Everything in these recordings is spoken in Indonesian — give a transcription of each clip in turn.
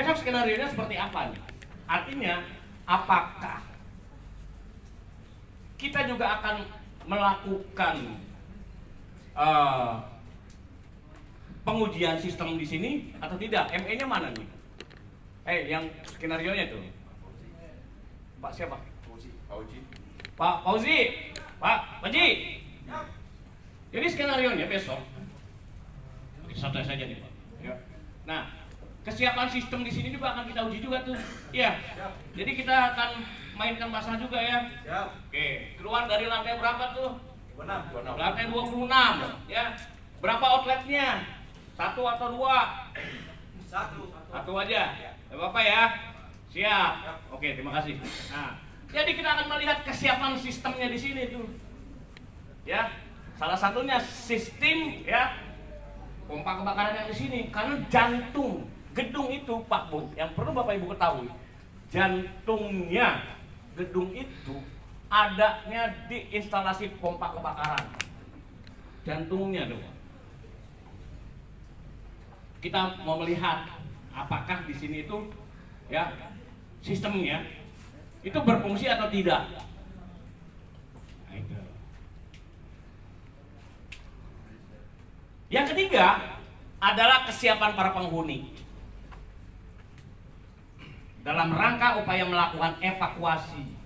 Besok skenario-nya seperti apa nih? Artinya, apakah kita juga akan melakukan pengujian sistem di sini atau tidak? ME-nya mana nih? Yang skenario-nya tuh. Pak siapa? Pak Fauzi. Pak Haji. Jadi skenario-nya besok. Santai saja nih, Pak. Ya. Nah, kesiapan sistem di sini juga akan kita uji juga tuh. Iya. Jadi kita akan mainkan masalah juga ya. Oke, keluar dari lantai berapa tuh? 26. Lantai 26 ya. Berapa outletnya? 1 atau 2? 1 aja. Ya Bapak ya. Siap. Oke, terima kasih. Nah, jadi kita akan melihat kesiapan sistemnya di sini tuh. Ya. Salah satunya sistem ya pompa kebakaran yang di sini, karena jantung gedung itu Pak Bu, yang perlu Bapak Ibu ketahui, jantungnya gedung itu adanya di instalasi pompa kebakaran. Jantungnya dong. Kita mau melihat apakah di sini itu ya sistemnya itu berfungsi atau tidak. Nah, itu. Yang ketiga adalah kesiapan para penghuni dalam rangka upaya melakukan evakuasi.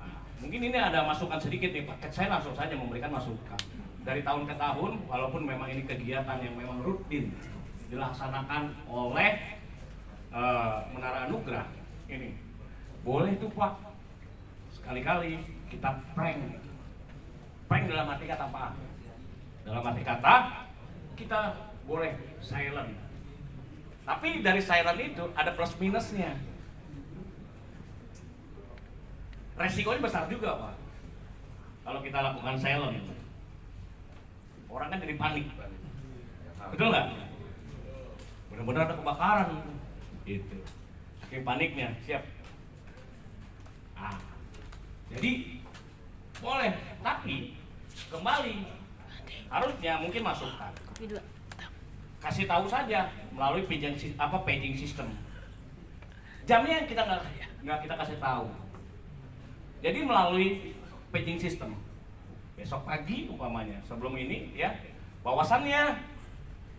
Nah, mungkin ini ada masukan sedikit nih Pak. Saya langsung saja memberikan masukan. Dari tahun ke tahun, walaupun memang ini kegiatan yang memang rutin dilaksanakan oleh Menara Anugrah, ini boleh tuh Pak sekali-kali kita prank dalam arti kata apa? Dalam arti kata kita boleh silent, tapi dari silent itu ada plus minusnya. Resikonya besar juga Pak kalau kita lakukan silent. Orang kan jadi panik, betul nggak? Benar-benar ada kebakaran itu, saking paniknya. Siap. Jadi boleh, tapi kembali harusnya mungkin masukan. Kasih tahu saja melalui paging system. Jamnya kita nggak kita kasih tahu. Jadi melalui paging system. Besok pagi umpamanya sebelum ini ya, bahwasannya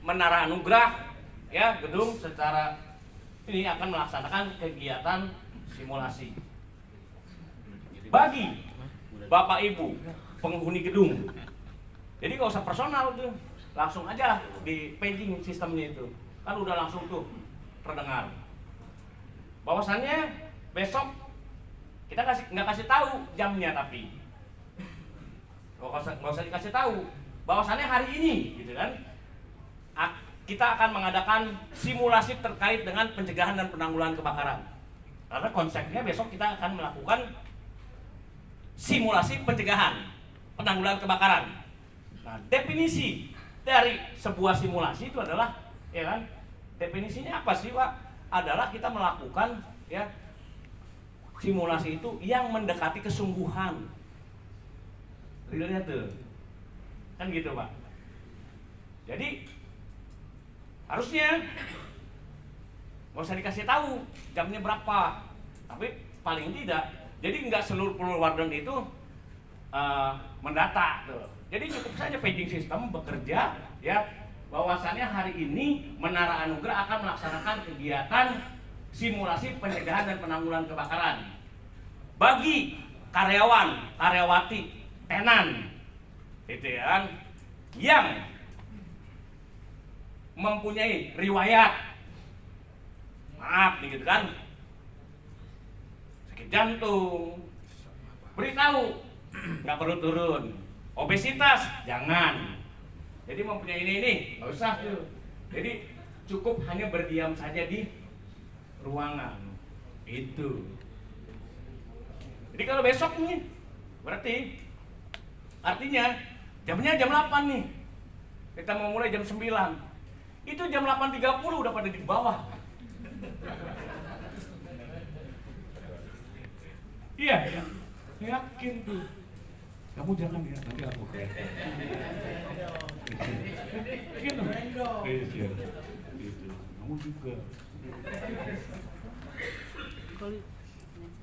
Menara Anugrah ya gedung secara ini akan melaksanakan kegiatan simulasi. Bagi Bapak Ibu penghuni gedung. Jadi nggak usah personal tuh, langsung aja di paging sistemnya itu, kan udah langsung tuh terdengar. Bahwasannya besok kita nggak kasih tahu jamnya, tapi nggak usah dikasih tahu. Bahwasannya hari ini, gitu kan, kita akan mengadakan simulasi terkait dengan pencegahan dan penanggulangan kebakaran. Karena konsepnya besok kita akan melakukan simulasi pencegahan penanggulangan kebakaran. Nah, definisi dari sebuah simulasi itu adalah, ya kan, definisinya apa sih Pak? Adalah kita melakukan ya simulasi itu yang mendekati kesungguhan. Realnya tuh, kan gitu Pak. Jadi harusnya nggak usah dikasih tahu jamnya berapa, tapi paling tidak, jadi nggak seluruh warden itu mendata tuh. Jadi cukup saja paging system bekerja ya, bahwasannya hari ini Menara Anugrah akan melaksanakan kegiatan simulasi pencegahan dan penanggulangan kebakaran bagi karyawan, karyawati, tenan, gitu ya, yang mempunyai riwayat, maaf nih gitu kan, sakit jantung, beritahu, nggak perlu turun. Obesitas jangan. Jadi mempunyai ini nggak usah tuh. Jadi cukup hanya berdiam saja di ruangan itu. Jadi kalau besok nih, berarti artinya jamnya jam 8 nih, kita mau mulai jam 9, itu jam 8.30 udah pada di bawah. Iya, yakin tuh. Kamu jangan ya, nanti aku kayak gitu. Gitu. kamu juga.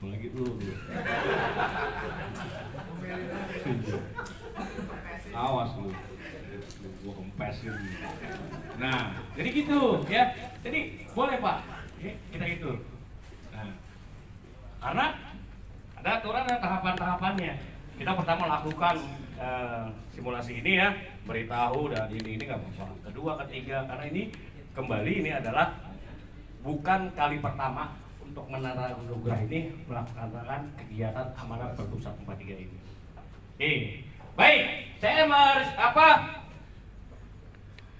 Lagi lu. Awas lu. Gua kempesin. Nah, jadi gitu ya. Jadi boleh Pak, kita gitu. Nah, karena ada aturan dan tahapan-tahapannya. Kita pertama lakukan simulasi ini ya, beritahu dan ini nggak apa-apa. Kedua, ketiga, karena ini kembali ini adalah bukan kali pertama untuk Menara Anugerah ini melaksanakan kegiatan amanat Pergub 143 ini. Baik, saya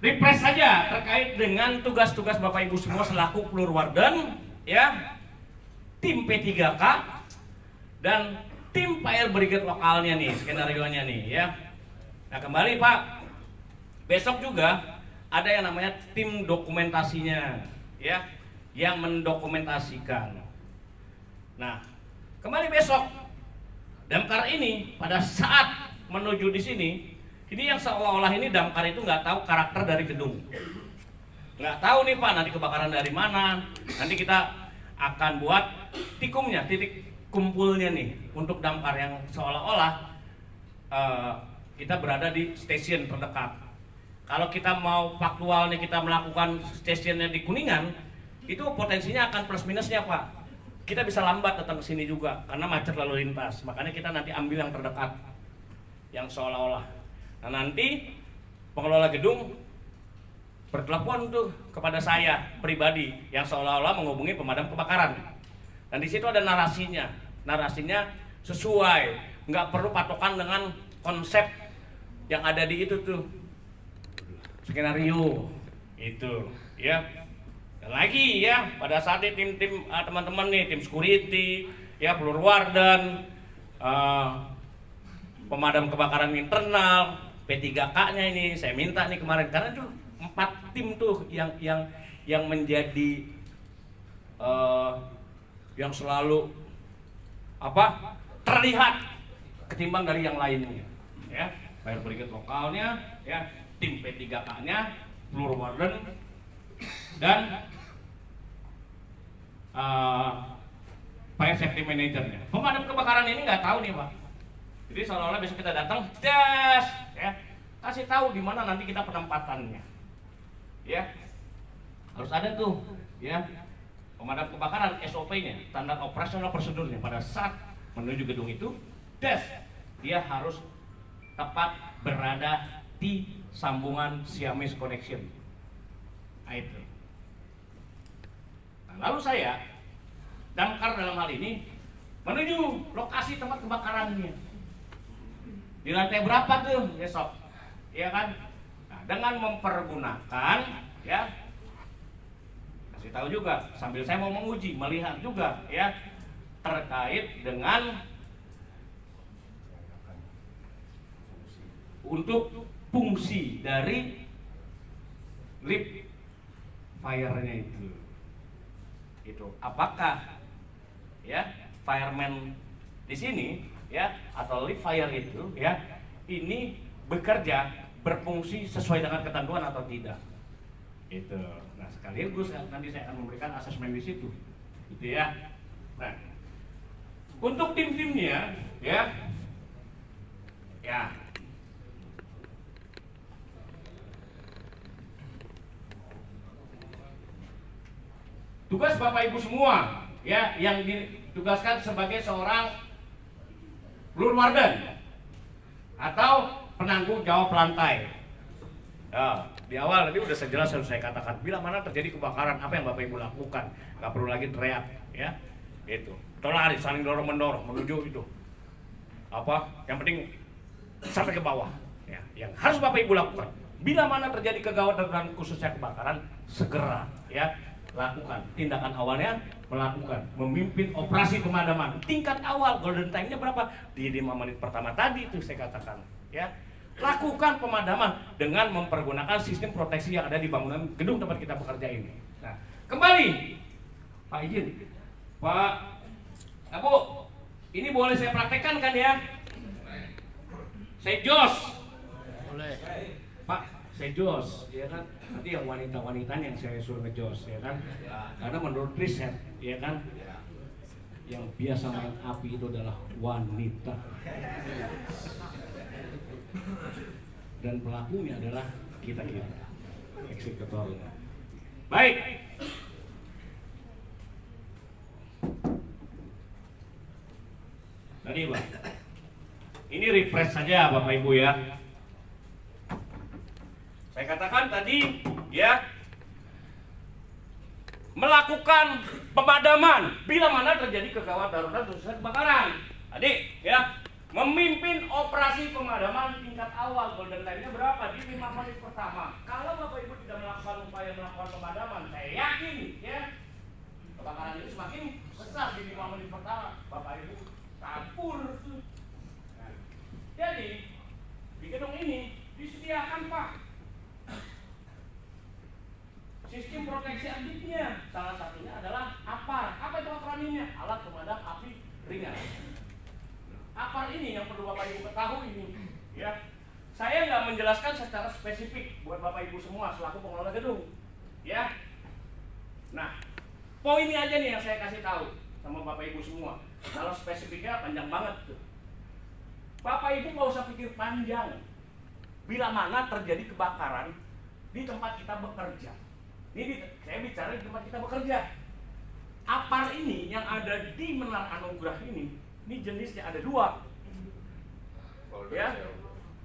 refresh saja terkait dengan tugas-tugas Bapak Ibu semua selaku Plurwarden ya, tim P3K dan tim Fire Brigade lokalnya nih, skenarionya nih ya. Nah kembali Pak, besok juga ada yang namanya tim dokumentasinya ya, yang mendokumentasikan. Nah kembali besok damkar ini pada saat menuju di sini, ini yang seolah-olah ini damkar itu nggak tahu karakter dari gedung, nggak tahu nih Pak nanti kebakaran dari mana. Nanti kita akan buat tikumnya, titik kumpulnya nih untuk damkar yang seolah-olah kita berada di stasiun terdekat. Kalau kita mau faktualnya kita melakukan stasiunnya di Kuningan, itu potensinya akan plus minusnya Pak. Kita bisa lambat datang ke sini juga karena macet lalu lintas. Makanya kita nanti ambil yang terdekat, yang seolah-olah. Nah nanti pengelola gedung bertelepon tuh kepada saya pribadi yang seolah-olah menghubungi pemadam kebakaran. Dan di situ ada narasinya, narasinya sesuai, nggak perlu patokan dengan konsep yang ada di itu tuh, skenario itu, ya. Dan lagi ya, pada saat ini tim-tim teman-teman nih, tim security, ya, Plurwarden, pemadam kebakaran internal, P3K-nya ini, saya minta nih kemarin karena tuh 4 tim tuh yang menjadi yang selalu terlihat ketimbang dari yang lainnya ya, Fire Brigade lokalnya ya, tim P3K-nya, Plurwarden dan Fire Safety Manager-nya. Pemadam kebakaran ini nggak tahu nih Pak, jadi seolah-olah besok kita datang tes ya, kasih tahu di mana nanti kita penempatannya ya, harus ada tuh ya pemadam kebakaran SOP-nya, standar operasional prosedurnya. Pada saat menuju gedung itu, dia harus tepat berada di sambungan Siamese connection. Nah, itu. Nah, lalu saya damkar dalam hal ini menuju lokasi tempat kebakarannya. Di lantai berapa tuh besok? Iya kan? Nah, dengan mempergunakan ya, kasih tahu juga sambil saya mau menguji, melihat juga ya terkait dengan untuk fungsi dari lip fire-nya itu apakah ya fireman di sini ya atau lip fire itu ya ini bekerja berfungsi sesuai dengan ketentuan atau tidak itu. Nah sekaligus nanti saya akan memberikan asesmen di situ gitu ya. Nah untuk tim-timnya ya tugas Bapak Ibu semua ya yang ditugaskan sebagai seorang Plurwarden atau penanggung jawab lantai. Ya, di awal tadi udah sejelas harus saya katakan, bila mana terjadi kebakaran apa yang Bapak Ibu lakukan, nggak perlu lagi teriak ya, itu. Lari saling dorong mendorong menuju itu. Yang penting sampai ke bawah. Ya, yang harus Bapak Ibu lakukan, bila mana terjadi kegawatan dan khususnya kebakaran, segera ya lakukan tindakan awalnya, melakukan memimpin operasi pemadaman tingkat awal. Golden time-nya berapa? Di 5 menit pertama tadi itu saya katakan ya. Lakukan pemadaman dengan mempergunakan sistem proteksi yang ada di bangunan gedung tempat kita bekerja ini. Nah, kembali Pak izin, Pak Bu, ini boleh saya praktekkan kan ya? Saya jos. Boleh. Pak, saya jos, ya kan? Nanti yang wanita-wanitanya yang saya suruh ngejos, ya kan? Karena menurut riset, ya kan? Yang biasa main api itu adalah wanita. Dan pelakunya adalah kita-kita, eksekutornya. Baik. Tadi Pak, ini refresh saja Bapak Ibu ya. Saya katakan tadi ya, melakukan pemadaman bila mana terjadi kegawat darurat khususnya kebakaran. Tadi ya, memimpin operasi pemadaman tingkat awal, golden time-nya berapa? Di 5 menit pertama. Kalau Bapak Ibu tidak melakukan upaya melakukan pemadaman, saya yakin ya, kebakaran itu semakin besar di 5 menit pertama. Bapak Ibu kabur. Nah, jadi di gedung ini disediakan Pak sistem proteksi aktifnya. Salah satunya adalah APAR. Apa itu APAR ini? Alat pemadam api ringan. APAR ini yang perlu Bapak Ibu ketahui ini, ya. Saya nggak menjelaskan secara spesifik buat Bapak Ibu semua selaku pengelola gedung, ya. Nah, poinnya aja nih yang saya kasih tahu sama Bapak Ibu semua. Kalau spesifiknya panjang banget tuh. Bapak Ibu nggak usah pikir panjang. Bila mana terjadi kebakaran di tempat kita bekerja. Ini saya bicara di tempat kita bekerja. APAR ini yang ada di Menara Anugerah ini jenisnya ada 2. Ya.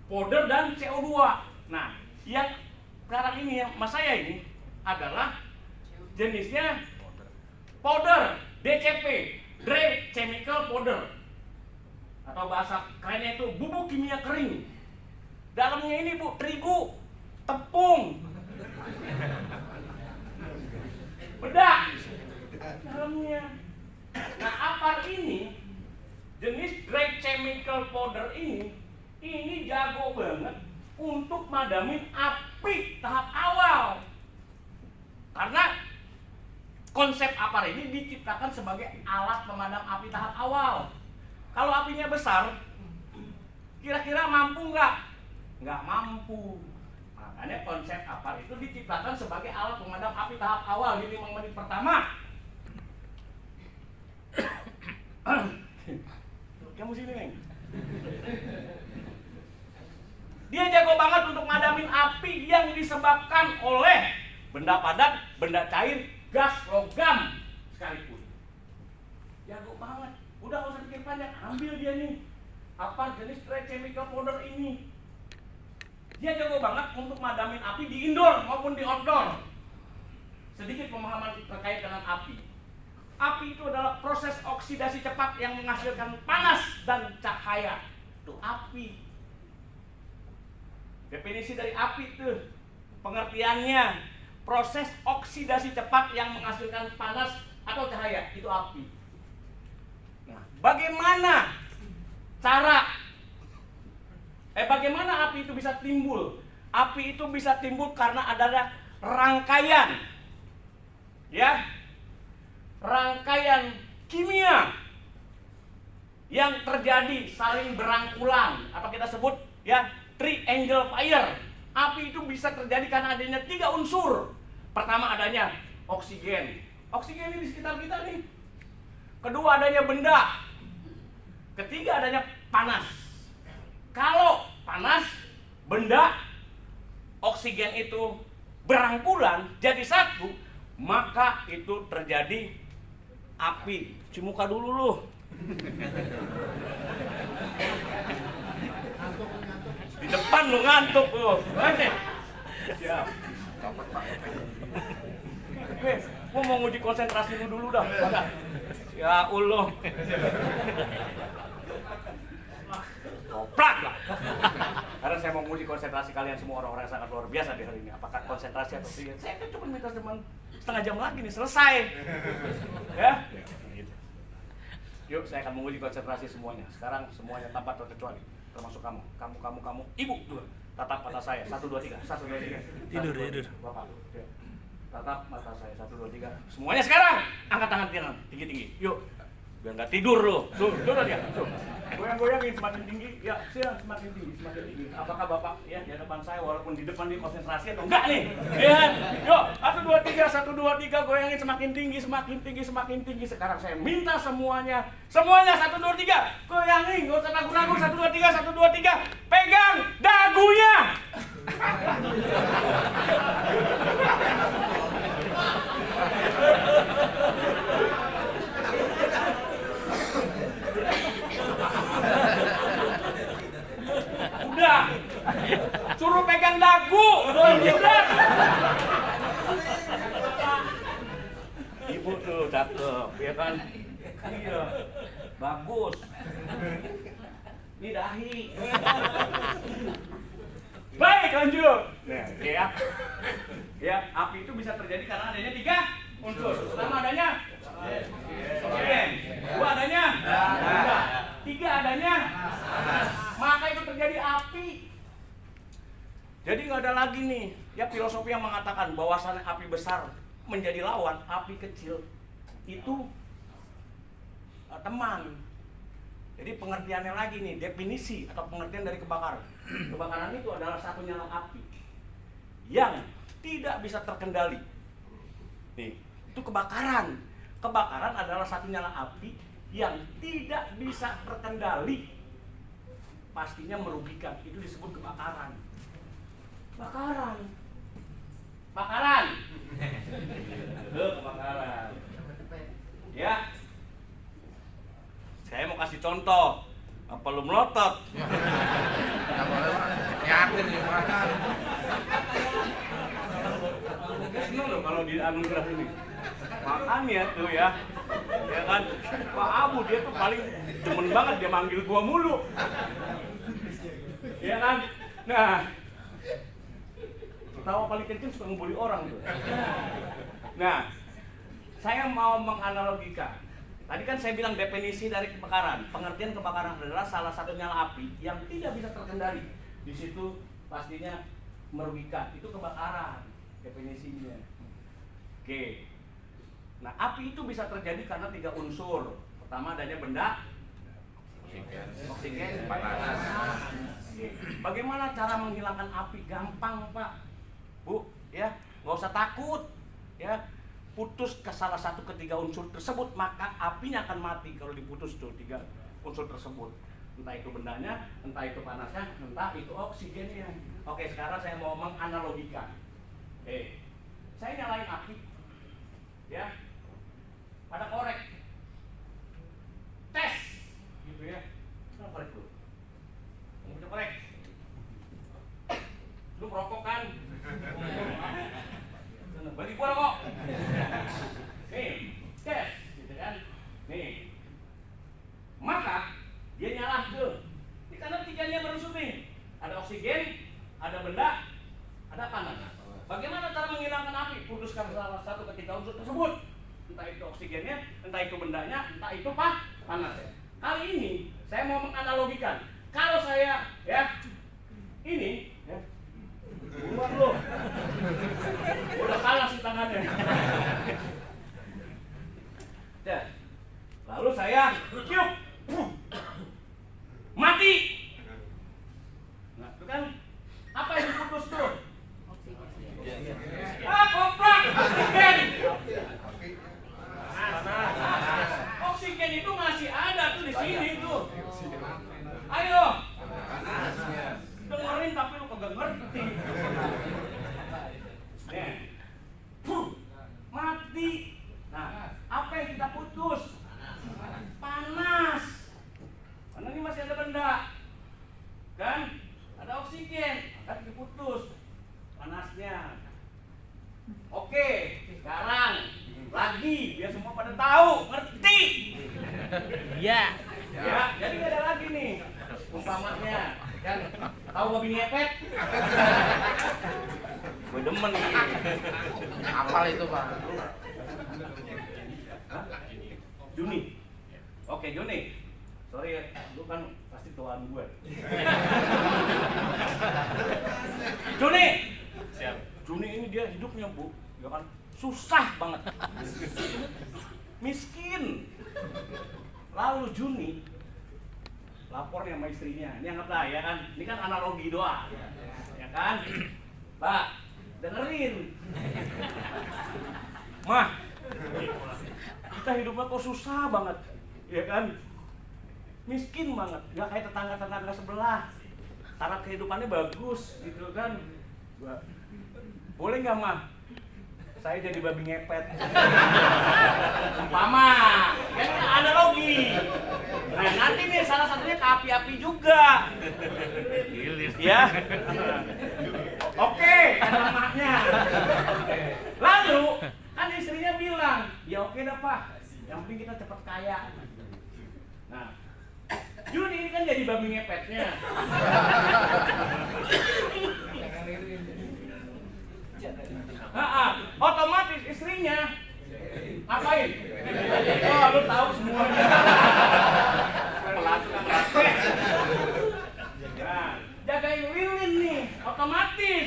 Powder dan CO2. Nah, yang sekarang ini yang mas saya ini adalah jenisnya powder, DCP, dry chemical powder. Atau bahasa kerennya itu bubuk kimia kering. Dalamnya ini Bu, terigu, tepung, bedak dalamnya. Nah, APAR ini jenis dry chemical powder ini jago banget untuk madamin api tahap awal. Karena konsep APAR ini diciptakan sebagai alat pemadam api tahap awal. Kalau apinya besar, kira-kira mampu nggak? Nggak mampu. Makanya konsep APAR itu diciptakan sebagai alat pemadam api tahap awal di 5 menit pertama. Kamu sini, Neng. Dia jago banget untuk madamin api yang disebabkan oleh benda padat, benda cair, gas, logam sekalipun. Jago banget. Udah nggak usah pikir panjang, ambil dia nih. Apa jenis dry chemical powder ini? Dia jago banget untuk madamin api di indoor maupun di outdoor. Sedikit pemahaman terkait dengan api. Api itu adalah proses oksidasi cepat yang menghasilkan panas dan cahaya. Itu api. Definisi dari api itu pengertiannya proses oksidasi cepat yang menghasilkan panas atau cahaya. Itu api. Nah, bagaimana api itu bisa timbul? Api itu bisa timbul karena ada rangkaian, ya, rangkaian kimia yang terjadi saling berangkulan, apa kita sebut ya triangle fire. Api itu bisa terjadi karena adanya 3 unsur. Pertama adanya oksigen. Oksigen ini di sekitar kita nih. Kedua adanya benda. Ketiga adanya panas. Kalau panas, benda, oksigen itu berangkulan jadi satu, maka itu terjadi api. Cuci muka dulu lu. Di depan lu ngantuk lu. Siap. Gua mau nguji konsentrasi lu dulu dah. Ya Allah. Goblok lah. Karena saya mau nguji konsentrasi kalian semua orang-orang yang sangat luar biasa di hari ini. Apakah konsentrasi atau tidak? Saya kan cuma minta setengah jam lagi nih selesai. Ya. Yuk, saya akan menguji konsentrasi semuanya. Sekarang semuanya tanpa terkecuali, termasuk kamu. Kamu, ibu. Tatap mata saya. 1 2 3. 1 2 3. Tidur. Bapak. Tatap mata saya. 1 2 3. Semuanya sekarang angkat tangan kanan tinggi-tinggi. Yuk. Biar nggak tidur lo. Tuh dia. Tuh. Goyang-goyangin semakin tinggi. Ya, semakin tinggi. Apakah Bapak ya di depan saya walaupun di depan dia konsentrasi atau enggak nih? Ya. Yuk, 1 2 3 goyangin semakin tinggi. Sekarang saya minta semuanya 1 2 3. Goyangin, enggak usah ragu-ragu. 1 2 3. Pegang dagunya. Udah, suruh pegang dagu. Udah. Ibu tuh cakep, ya kan? Iya, bagus. Ini dahi. Baik, lanjut. Nah, ya, api itu bisa terjadi karena adanya 3 unsur. Pertama adanya oksigen, 2 adanya udara, 3 adanya maka itu terjadi api. Jadi nggak ada lagi nih ya filosofi yang mengatakan bahwasannya api besar menjadi lawan api kecil itu teman. Jadi pengertiannya lagi nih, definisi atau pengertian dari kebakaran. Kebakaran itu adalah satu nyala api yang tidak bisa terkendali. Nih, itu kebakaran. Kebakaran adalah satu nyala api yang tidak bisa terkendali. Pastinya merugikan. Itu disebut kebakaran. Kebakaran. Ya. Saya mau kasih contoh. Apa lu melotot? Ya boleh, Pak. Yakin nih, Pak. Seneng loh kalau di anugerah ini. Makanya tuh ya kan Pak Abu dia tuh paling demen banget dia manggil gua mulu. Ya kan? Nah, tawa paling kecil suka ngebully orang tuh. Nah, saya mau menganalogikan. Tadi kan saya bilang definisi dari kebakaran. Pengertian kebakaran adalah salah satu nyala api yang tidak bisa terkendali. Di situ pastinya merugikan. Itu kebakaran definisinya. Oke. Nah, api itu bisa terjadi karena 3 unsur. Pertama adanya benda, oksigen, panas. Bagaimana cara menghilangkan api? Gampang, Pak. Bu, ya, nggak usah takut. Ya, putus ke salah satu ketiga unsur tersebut, maka apinya akan mati kalau diputus tuh 3 unsur tersebut. Entah itu bendanya, entah itu panasnya, entah itu oksigennya. Oke, sekarang saya mau menganalogikan. Oke, saya nyalain api, ya, pada korek, tes, gitu ya. Nah, korek tuh, mau punya korek, lu merokok kan? Bagi gua kok. Nih, tes, gitu kan? Nih, maka dia nyala tuh. Ini karena 3-nya berunsur nih. Ada oksigen, ada benda, ada panas. Bagaimana cara menghilangkan api? Putuskan salah satu ketiga unsur tersebut. Entah itu oksigennya, entah itu bendanya, entah itu panasnya. Kali ini saya mau menganalogikan. Kalau saya ya ini ya, buruan lo. Udah kalah sih tangannya. Ya. Lalu saya tiup. Mati. Nah, itu kan apa yang diputus tuh? Koprak oksigen. Oksigen itu masih ada tuh di sini tuh. Ayo. Dengerin tapi lu kagak ngerti. Nih. Mati. Nah, apa yang kita putus? Panas. Karena ini masih ada benda. Kan? Ada oksigen, tapi diputus panasnya. Oke, sekarang lagi biar semua pada tahu, ngerti? Iya. Ya, jadi nggak ada lagi nih umpamanya, kan? Tahu babi ngepet? Gue demen nih. Apal itu, Pak? Hah? Juni. Oke, Juni. Sorry ya, lu kan pasti tuan gue. Juni. Siap. Juni ini dia hidupnya, Bu, ya kan susah banget. Miskin. Lalu Juni lapor nih sama istrinya. Ini anggaplah ya kan, ini kan analogi doang. Ya kan? Mbak, dengerin. Mah, kita hidupnya kok susah banget, ya kan? Miskin banget, nggak kayak tetangga-tetangga sebelah. Taraf kehidupannya bagus, gitu kan? Boleh nggak mah? Saya jadi babi ngepet. Umpama, kan analogi. Nah nanti nih salah satunya ke api-api juga. Ya. Oke, ada maknya. Lalu kan istrinya bilang, ya oke dah Pak, yang penting kita cepat kaya. Nah, Juni ini kan jadi babi ngepetnya. Otomatis istrinya ngapain? Oh, lu tahu semuanya. Nah, jagain lilin nih, otomatis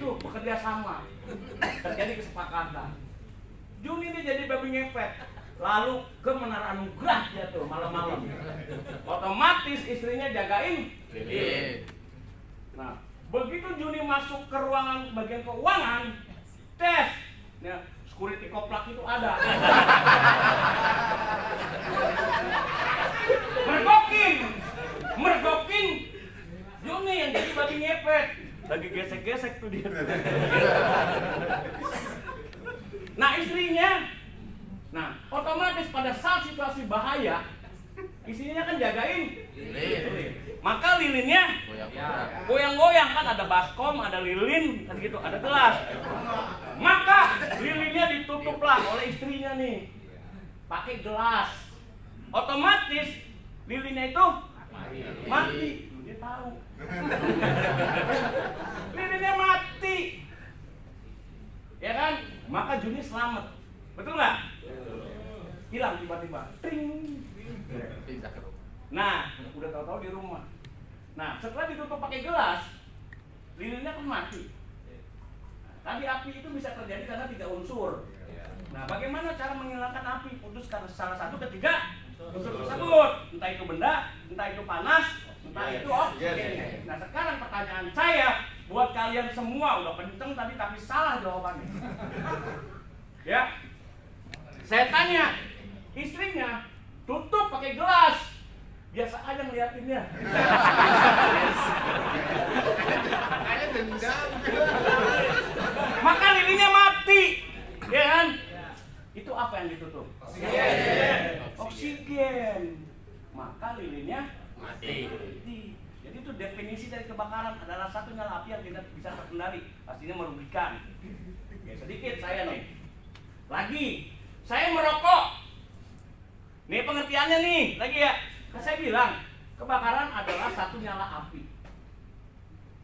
tuh bekerja sama, terjadi kesepakatan. Juni ini jadi babi ngepet, lalu ke Menara Anugerah dia tuh malam-malam. Otomatis istrinya jagain lilin. Nah, begitu Juni masuk ke ruangan bagian keuangan, tes, ya, security koplak itu ada. Mergokin, Juni yang jadi babi ngepet, lagi gesek-gesek tuh dia. Nah istrinya, nah otomatis pada saat situasi bahaya, istrinya kan jagain lilin. Maka lilinnya goyang-goyang, kan ada baskom, ada lilin, kan gitu, ada gelas. Maka lilinnya ditutuplah oleh istrinya nih, pakai gelas. Otomatis lilinnya itu mati. Dia tahu. Lilinnya mati. Ya kan? Maka Juni selamat. Betul nggak? Hilang tiba-tiba. Tring. Nah, udah tahu-tahu di rumah. Nah, setelah ditutup pakai gelas, lilinnya kan mati. Tadi api itu bisa terjadi karena 3 unsur. Nah, bagaimana cara menghilangkan api? Putus karena salah satu ketiga unsur tersebut. Entah itu benda, entah itu panas, entah itu oksigen. Nah, sekarang pertanyaan saya buat kalian semua, udah kenceng tadi tapi salah jawabannya. Ya, saya tanya, istrinya tutup pakai gelas. Biasa aja ngeliatinnya. Makanya dendam. Maka lilinnya mati, ya kan? Itu apa yang ditutup? Oksigen. Maka lilinnya mati. Jadi itu definisi dari kebakaran adalah satu nyala api yang tidak bisa terkendali, pastinya merugikan. Ya sedikit saya nih. Lagi, saya merokok. Nih pengertiannya nih, lagi ya. Saya bilang, kebakaran adalah satu nyala api.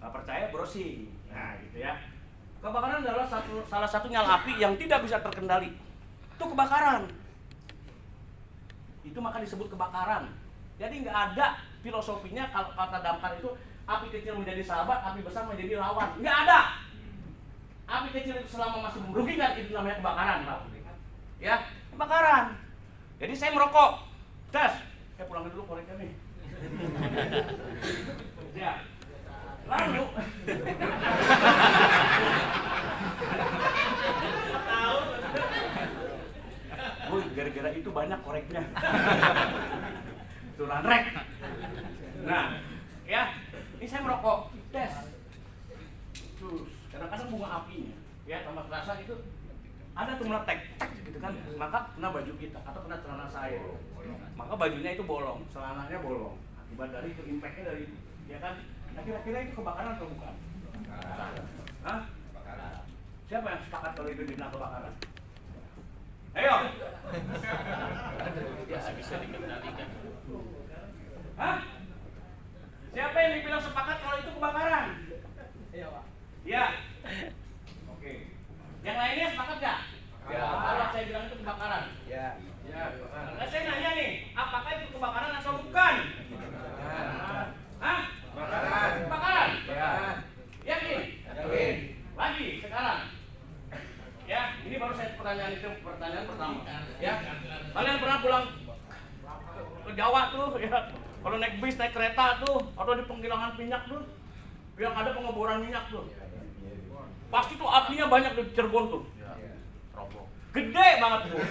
Nggak percaya browsing. Nah gitu ya. Kebakaran adalah salah satu nyala api yang tidak bisa terkendali. Itu kebakaran. Itu maka disebut kebakaran. Jadi nggak ada filosofinya kalau kata Damkar itu api kecil menjadi sahabat, api besar menjadi lawan. Nggak ada. Api kecil itu selama masih merugikan itu namanya kebakaran, Pak. Ya, kebakaran. Jadi saya merokok. Tes. Saya pulangin dulu koreknya nih. Ya. Lalu gara-gara itu banyak koreknya. Turan rek. Nah, ya, ini saya merokok. Tes. Terus kadang-kadang bunga apinya, ya tambah terasa itu ada tuh meletek, gitu kan. Maka kena baju kita atau kena celana saya. Maka bajunya itu bolong, celananya bolong. Akibat dari itu impactnya dari, ya kan. Nah kira-kira itu kebakaran atau bukan? Hah? Siapa yang sepakat kalau itu dibilang kebakaran? Ayo. Bisa dikendalikan. Hah? Siapa yang dibilang sepakat kalau itu kebakaran? Iya, Pak. Iya. Oke. Yang lainnya sepakat nggak? Ya. Kalau saya bilang itu kebakaran. Ya. Ya. Nah, saya nanya nih, apakah itu kebakaran atau bukan? Hah? Kebakaran. Kebakaran? Ya. Yakin? Yakin. Lagi sekarang. Ya, ini baru saya pertanyaan pertama. Ya. Kalian pernah pulang ke Jawa tuh ya. Kalau naik bis, naik kereta tuh, atau di penggilingan minyak tuh, yang ada pengeboran minyak tuh. Pasti tuh apinya banyak di Cirebon tuh. Roboh. Gede banget tuh.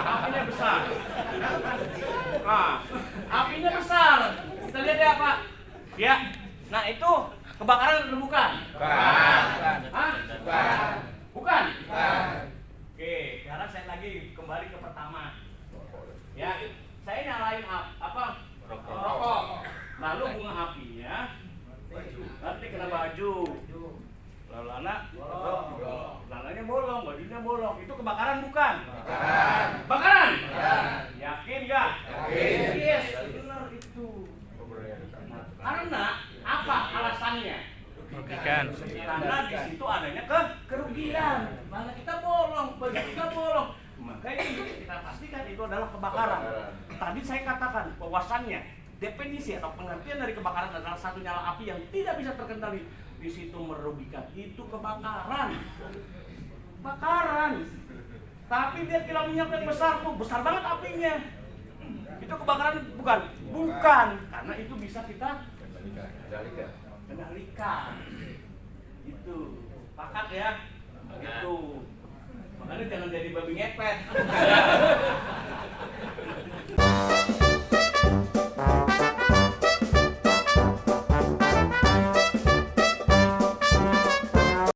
Apinya besar. Nah, apinya besar. Kita lihat ya Pak. Ya. Nah itu kebakaran atau bukan? Bukan. Hah? Bukan. Bukan? Bukan. Oke, sekarang saya lagi kembali ke pertama. Ya, saya nyalain apa? Rokok. Lalu bunga apinya nanti kena baju. Lalu lalanya bolong, bajunya bolong. Itu kebakaran bukan? Bukan. Bakaran? Bukan. Yakin nggak? Yakin. Yes, benar itu. Karena apa alasannya? Merugikan. Karena di situ adanya kerugian. Mana kita bolong, baju kita bolong. Makanya kita pastikan itu adalah kebakaran. Tadi saya katakan bahwasannya definisi atau pengertian dari kebakaran adalah satu nyala api yang tidak bisa terkendali. Di situ merugikan. Itu kebakaran. Bakaran. Tapi dia kilau minyak yang besar tuh, besar banget apinya. Itu kebakaran bukan? Bukan. Karena itu bisa kita kendalikan. Itu. Pakat ya. Itu. Makanya jangan jadi babi ngepet.